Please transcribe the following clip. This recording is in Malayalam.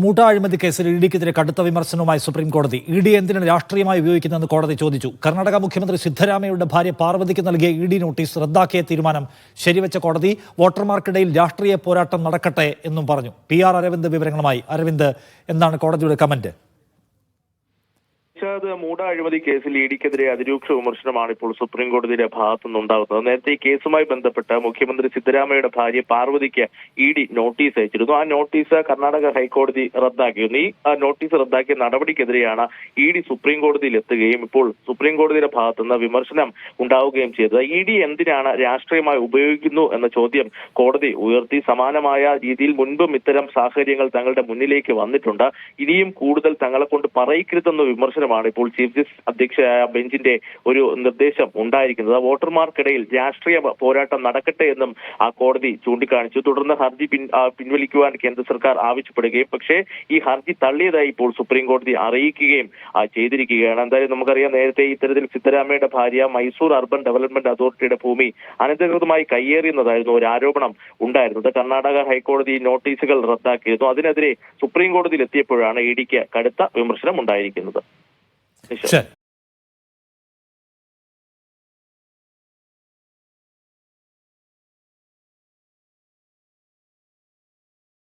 മൂട്ട അഴിമതി കേസിൽ ഇഡിക്കെതിരെ കടുത്ത വിമർശനവുമായി സുപ്രീം കോടതി. ഇഡി എന്തിനാണ് രാഷ്ട്രീയമായി ഉപയോഗിക്കുന്നതെന്ന് കോടതി ചോദിച്ചു. കർണാടക മുഖ്യമന്ത്രി സിദ്ധരാമയ്യയുടെ ഭാര്യ പാർവതിക്ക് നൽകിയ ഇഡി നോട്ടീസ് റദ്ദാക്കിയ തീരുമാനം ശരിവെച്ച കോടതി വോട്ടർമാർക്കിടയിൽ രാഷ്ട്രീയ പോരാട്ടം നടക്കട്ടെ എന്നും പറഞ്ഞു. PR അരവിന്ദ് വിവരങ്ങളുമായി. അരവിന്ദ്, എന്താണ് കോടതിയുടെ കമന്റ്? മൂട അഴിമതി കേസിൽ ഇഡിക്കെതിരെ അതിരൂക്ഷ വിമർശനമാണ് ഇപ്പോൾ സുപ്രീം കോടതിയുടെ ഭാഗത്തു നിന്നുണ്ടാകുന്നത്. നേരത്തെ ഈ കേസുമായി ബന്ധപ്പെട്ട് മുഖ്യമന്ത്രി സിദ്ധരാമയ്യയുടെ ഭാര്യ പാർവതിക്ക് ഇഡി നോട്ടീസ് അയച്ചിരുന്നു. ആ നോട്ടീസ് കർണാടക ഹൈക്കോടതി റദ്ദാക്കിയിരുന്നു. ഈ നോട്ടീസ് റദ്ദാക്കിയ നടപടിക്കെതിരെയാണ് ഇഡി സുപ്രീം കോടതിയിൽ എത്തുകയും ഇപ്പോൾ സുപ്രീം കോടതിയുടെ ഭാഗത്തുനിന്ന് വിമർശനം ഉണ്ടാവുകയും ചെയ്തത്. ഇഡി എന്തിനാണ് രാഷ്ട്രീയമായി ഉപയോഗിക്കുന്നു എന്ന ചോദ്യം കോടതി ഉയർത്തി. സമാനമായ രീതിയിൽ മുൻപും ഇത്തരം സാഹചര്യങ്ങൾ തങ്ങളുടെ മുന്നിലേക്ക് വന്നിട്ടുണ്ട്. ഇനിയും കൂടുതൽ തങ്ങളെ കൊണ്ട് പറയിക്കരുതെന്ന വിമർശനമാണ് ഇപ്പോൾ ചീഫ് ജസ്റ്റിസ് അധ്യക്ഷയായ ബെഞ്ചിന്റെ ഒരു നിർദ്ദേശം ഉണ്ടായിരിക്കുന്നത്. വോട്ടർമാർക്കിടയിൽ രാഷ്ട്രീയ പോരാട്ടം നടക്കട്ടെ എന്നും ആ കോടതി ചൂണ്ടിക്കാണിച്ചു. തുടർന്ന് ഹർജി പിൻവലിക്കുവാൻ കേന്ദ്ര സർക്കാർ ആവശ്യപ്പെടുകയും പക്ഷേ ഈ ഹർജി തള്ളിയതായി ഇപ്പോൾ സുപ്രീം കോടതി അറിയിക്കുകയും ചെയ്തിരിക്കുകയാണ്. എന്തായാലും നമുക്കറിയാം, നേരത്തെ ഇത്തരത്തിൽ സിദ്ധരാമയ്യയുടെ ഭാര്യ മൈസൂർ അർബൻ ഡെവലപ്മെന്റ് അതോറിറ്റിയുടെ ഭൂമി അനധികൃതമായി കയ്യേറിയെന്നതായിരുന്നു ഒരു ആരോപണം ഉണ്ടായിരുന്നത്. കർണാടക ഹൈക്കോടതി നോട്ടീസുകൾ റദ്ദാക്കിയിരുന്നു. അതിനെതിരെ സുപ്രീം കോടതിയിൽ എത്തിയപ്പോഴാണ് ഇഡിക്ക് കടുത്ത വിമർശനം ഉണ്ടായിരിക്കുന്നത്. ശരി.